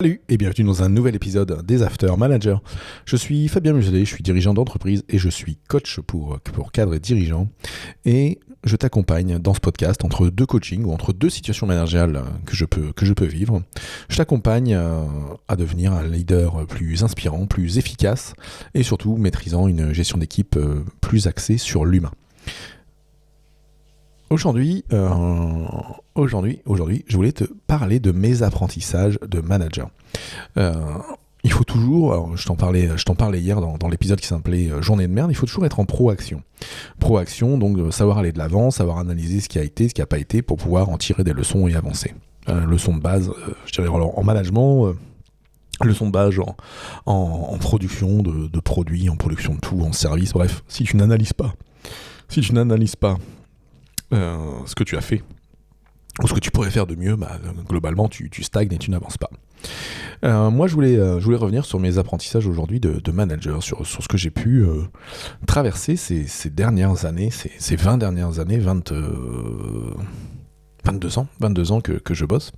Salut et bienvenue dans un nouvel épisode des After Managers. Je suis Fabien Muselet, je suis dirigeant d'entreprise et je suis coach pour cadres et dirigeants. Et je t'accompagne dans ce podcast entre deux coachings ou entre deux situations managériales que je peux vivre. Je t'accompagne à devenir un leader plus inspirant, plus efficace et surtout maîtrisant une gestion d'équipe plus axée sur l'humain. Aujourd'hui, je voulais te parler de mes apprentissages de manager. Il faut toujours, alors je t'en parlais hier dans l'épisode qui s'appelait Journée de merde, il faut toujours être en proaction. Proaction, donc savoir aller de l'avant, savoir analyser ce qui a été, ce qui n'a pas été, pour pouvoir en tirer des leçons et avancer. Leçon de base, je dirais en management, leçon de base en production de produits, en production de tout, en service, bref, si tu n'analyses pas ce que tu as fait ou ce que tu pourrais faire de mieux, globalement tu stagnes et tu n'avances pas. Moi je voulais revenir sur mes apprentissages aujourd'hui de manager, sur ce que j'ai pu traverser ces dernières années, ces 20 dernières années, 22 ans que je bosse,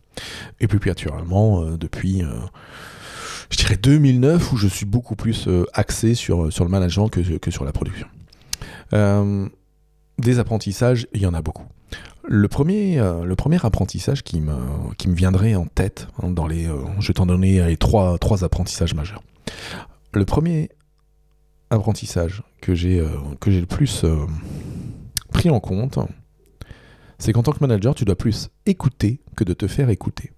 et plus naturellement depuis je dirais 2009, où je suis beaucoup plus axé sur le management que sur la production. Des apprentissages, il y en a beaucoup. Le premier apprentissage qui me viendrait en tête, je vais t'en donner les trois apprentissages majeurs. Le premier apprentissage que j'ai le plus pris en compte, c'est qu'en tant que manager, tu dois plus écouter que de te faire écouter.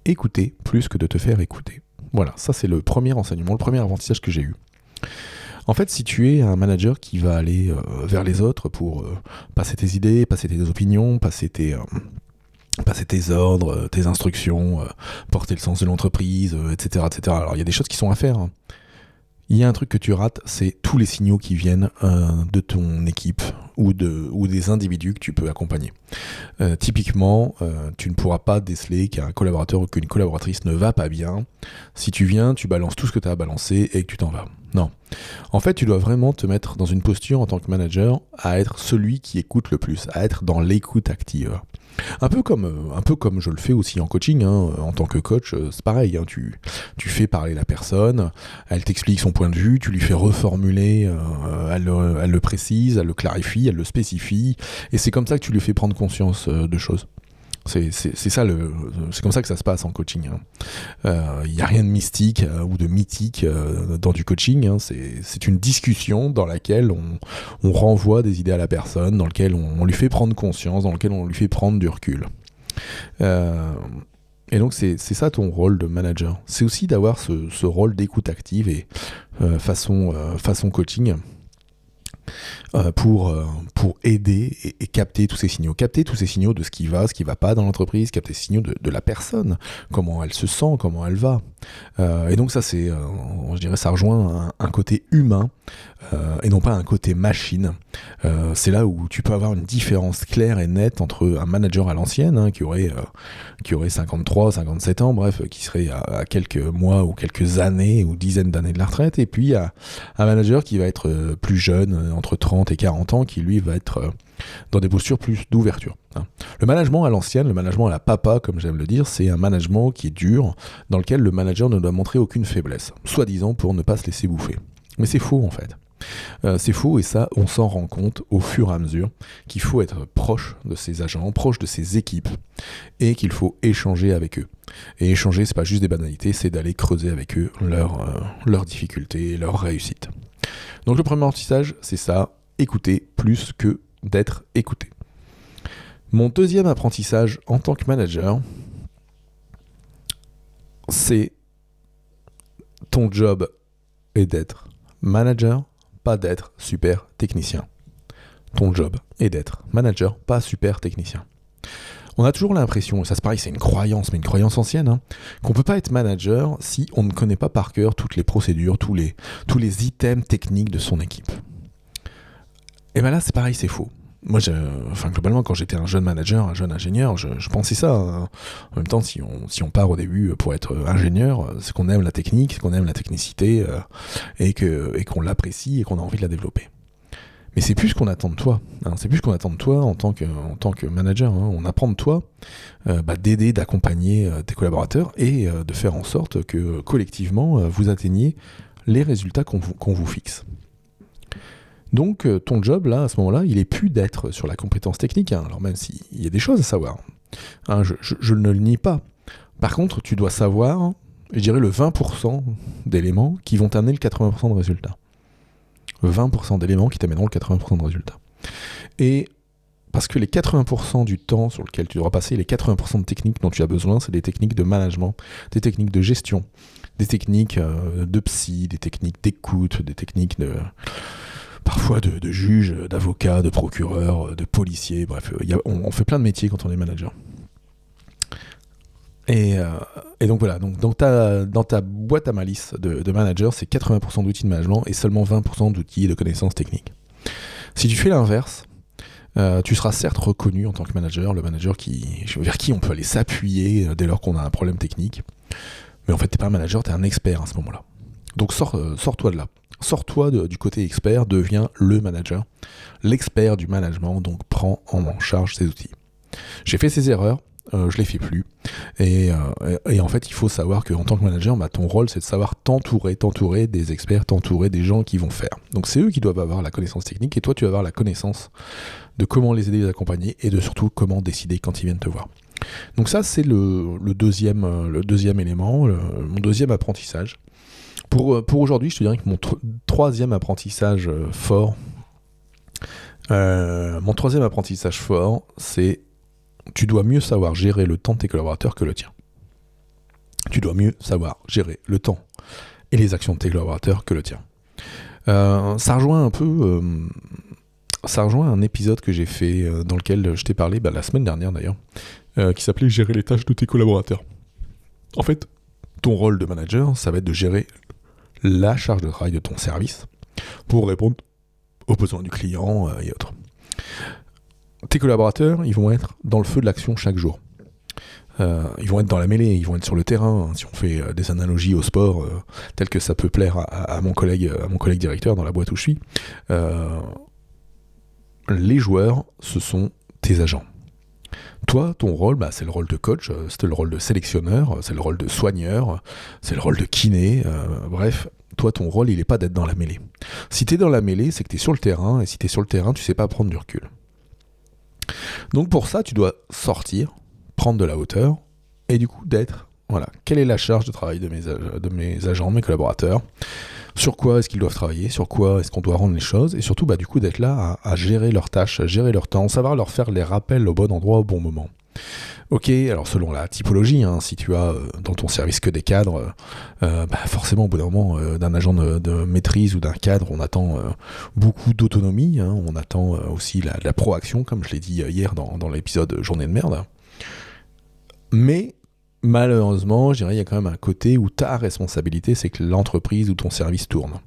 Écouter plus que de te faire écouter. Voilà, ça c'est le premier enseignement, le premier apprentissage que j'ai eu. En fait, si tu es un manager qui va aller vers les autres pour passer tes idées, passer tes opinions, passer tes ordres, tes instructions, porter le sens de l'entreprise, etc., etc. Alors, il y a des choses qui sont à faire. Il y a un truc que tu rates, c'est tous les signaux qui viennent de ton équipe ou des individus que tu peux accompagner. Typiquement, tu ne pourras pas déceler qu'un collaborateur ou qu'une collaboratrice ne va pas bien si tu viens, tu balances tout ce que tu as à balancer et que tu t'en vas. Non. En fait, tu dois vraiment te mettre dans une posture en tant que manager à être celui qui écoute le plus, à être dans l'écoute active. Un peu comme je le fais aussi en coaching, en tant que coach, c'est pareil, tu fais parler la personne, elle t'explique son point de vue, tu lui fais reformuler, elle le précise, elle le clarifie, elle le spécifie, et c'est comme ça que tu lui fais prendre conscience de choses. C'est comme ça que ça se passe en coaching. Il n'y a rien de mystique ou de mythique dans du coaching. C'est une discussion dans laquelle on renvoie des idées à la personne, dans laquelle on lui fait prendre conscience, dans laquelle on lui fait prendre du recul. Et donc c'est ça ton rôle de manager. C'est aussi d'avoir ce rôle d'écoute active et façon coaching. Pour aider et capter tous ces signaux. Capter tous ces signaux de ce qui va pas dans l'entreprise, capter ces signaux de la personne, comment elle se sent, comment elle va. Et donc ça, je dirais, ça rejoint un côté humain et non pas un côté machine. C'est là où tu peux avoir une différence claire et nette entre un manager à l'ancienne, qui aurait 53, 57 ans, bref, qui serait à quelques mois ou quelques années ou dizaines d'années de la retraite, et puis un manager qui va être plus jeune, entre 30 et 40 ans, qui lui va être dans des postures plus d'ouverture. Le management à l'ancienne, le management à la papa, comme j'aime le dire, c'est un management qui est dur, dans lequel le manager ne doit montrer aucune faiblesse, soi-disant pour ne pas se laisser bouffer. Mais c'est faux en fait. C'est faux, et ça, on s'en rend compte au fur et à mesure qu'il faut être proche de ses agents, proche de ses équipes, et qu'il faut échanger avec eux. Et échanger, c'est pas juste des banalités, c'est d'aller creuser avec eux leurs difficultés, leurs réussites. Donc le premier apprentissage, c'est ça, écouter plus que d'être écouté. Mon deuxième apprentissage en tant que manager, c'est ton job est d'être manager, pas d'être super technicien. Ton job est d'être manager, pas super technicien. On a toujours l'impression, et ça c'est pareil, c'est une croyance, mais une croyance ancienne, qu'on ne peut pas être manager si on ne connaît pas par cœur toutes les procédures, tous les items techniques de son équipe. Et bien là c'est pareil, c'est faux. Moi, globalement, quand j'étais un jeune manager, un jeune ingénieur, je pensais ça. En même temps, si on part au début pour être ingénieur, c'est qu'on aime la technique, c'est qu'on aime la technicité, et qu'on l'apprécie et qu'on a envie de la développer. Mais c'est plus ce qu'on attend de toi. C'est plus ce qu'on attend de toi en tant que manager. On apprend de toi d'aider, d'accompagner tes collaborateurs et de faire en sorte que collectivement, vous atteigniez les résultats qu'on vous fixe. Donc ton job, là, à ce moment-là, il est plus d'être sur la compétence technique, alors même s'il y a des choses à savoir. Je ne le nie pas. Par contre, tu dois savoir, je dirais, le 20% d'éléments qui vont t'amener le 80% de résultats. 20% d'éléments qui t'amèneront le 80% de résultats. Et parce que les 80% du temps sur lequel tu devras passer, les 80% de techniques dont tu as besoin, c'est des techniques de management, des techniques de gestion, des techniques de psy, des techniques d'écoute, des techniques parfois de juge, d'avocat, de procureur, de policier, bref, on fait plein de métiers quand on est manager. Et donc voilà, dans ta boîte à malice de manager, c'est 80% d'outils de management et seulement 20% d'outils et de connaissances techniques. Si tu fais l'inverse, tu seras certes reconnu en tant que manager, le manager vers qui on peut aller s'appuyer dès lors qu'on a un problème technique. Mais en fait, t'es pas un manager, t'es un expert à ce moment-là. Donc sors-toi de là. Sors-toi du côté expert, deviens le manager, l'expert du management, donc prends en charge ces outils. J'ai fait ces erreurs, je les fais plus. Et en fait, il faut savoir qu'en tant que manager, ton rôle, c'est de savoir t'entourer des experts, t'entourer des gens qui vont faire. Donc c'est eux qui doivent avoir la connaissance technique, et toi, tu vas avoir la connaissance de comment les aider, les accompagner, et de surtout comment décider quand ils viennent te voir. Donc ça, c'est le deuxième élément, mon deuxième apprentissage. Pour aujourd'hui, je te dirais que mon troisième apprentissage fort, c'est tu dois mieux savoir gérer le temps de tes collaborateurs que le tien. Tu dois mieux savoir gérer le temps et les actions de tes collaborateurs que le tien. Ça rejoint un épisode que j'ai fait dans lequel je t'ai parlé la semaine dernière d'ailleurs, qui s'appelait « Gérer les tâches de tes collaborateurs ». En fait, ton rôle de manager, ça va être de gérer la charge de travail de ton service pour répondre aux besoins du client et autres. Tes collaborateurs, ils vont être dans le feu de l'action chaque jour. Ils vont être dans la mêlée, ils vont être sur le terrain. Si on fait des analogies au sport, telles que ça peut plaire à mon collègue directeur dans la boîte où je suis, les joueurs, ce sont tes agents. Toi, ton rôle, c'est le rôle de coach, c'est le rôle de sélectionneur, c'est le rôle de soigneur, c'est le rôle de kiné, bref, toi, ton rôle, il n'est pas d'être dans la mêlée. Si tu es dans la mêlée, c'est que tu es sur le terrain, et si tu es sur le terrain, tu sais pas prendre du recul. Donc pour ça, tu dois sortir, prendre de la hauteur, et du coup quelle est la charge de travail de mes agents, de mes collaborateurs, sur quoi est-ce qu'ils doivent travailler, sur quoi est-ce qu'on doit rendre les choses, et surtout du coup d'être là à gérer leurs tâches, à gérer leur temps, savoir leur faire les rappels au bon endroit, au bon moment. Ok, alors selon la typologie, si tu as dans ton service que des cadres, forcément au bout d'un moment d'un agent de maîtrise ou d'un cadre, on attend beaucoup d'autonomie, on attend aussi la proaction, comme je l'ai dit hier dans l'épisode Journée de merde. Mais malheureusement, je dirais, il y a quand même un côté où ta responsabilité, c'est que l'entreprise ou ton service tourne.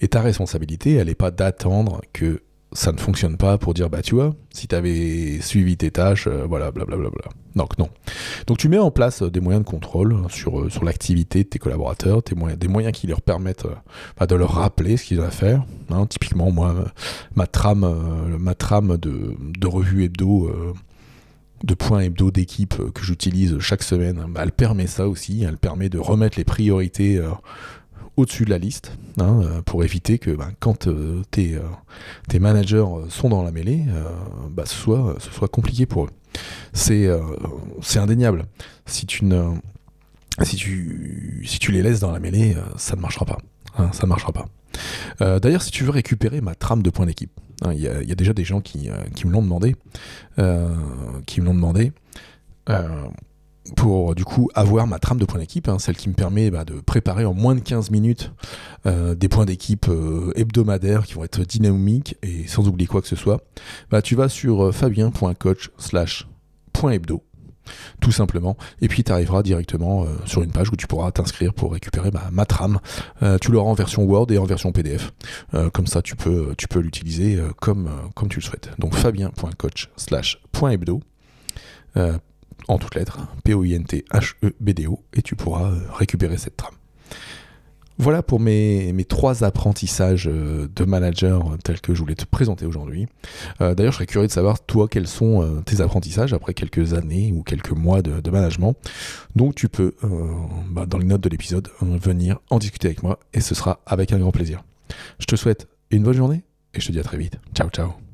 Et ta responsabilité, elle n'est pas d'attendre que ça ne fonctionne pas pour dire, tu vois, si tu avais suivi tes tâches, voilà, blablabla. Donc non. Donc tu mets en place des moyens de contrôle sur l'activité de tes collaborateurs, des moyens qui leur permettent de leur rappeler ce qu'ils doivent faire. Typiquement, moi, ma trame de revue hebdo, de points hebdo d'équipe que j'utilise chaque semaine, elle permet ça aussi, elle permet de remettre les priorités au-dessus de la liste, pour éviter que quand tes managers sont dans la mêlée, ce soit compliqué pour eux. C'est indéniable. Si tu les laisses dans la mêlée, ça ne marchera pas. Ça ne marchera pas. D'ailleurs, si tu veux récupérer ma trame de points d'équipe, il y a déjà des gens qui me l'ont demandé, pour du coup avoir ma trame de points d'équipe, celle qui me permet de préparer en moins de 15 minutes des points d'équipe hebdomadaires qui vont être dynamiques et sans oublier quoi que ce soit, tu vas sur fabien.coach/.hebdo tout simplement, et puis tu arriveras directement sur une page où tu pourras t'inscrire pour récupérer ma trame. Tu l'auras en version Word et en version PDF, comme ça tu peux l'utiliser comme tu le souhaites. Donc fabien.coach/.hebdo en toutes lettres, POINTHEBDO, et tu pourras récupérer cette trame. Voilà pour mes 3 apprentissages de manager tels que je voulais te présenter aujourd'hui. D'ailleurs, je serais curieux de savoir, toi, quels sont tes apprentissages après quelques années ou quelques mois de management. Donc, tu peux, dans les notes de l'épisode, venir en discuter avec moi et ce sera avec un grand plaisir. Je te souhaite une bonne journée et je te dis à très vite. Ciao, ciao.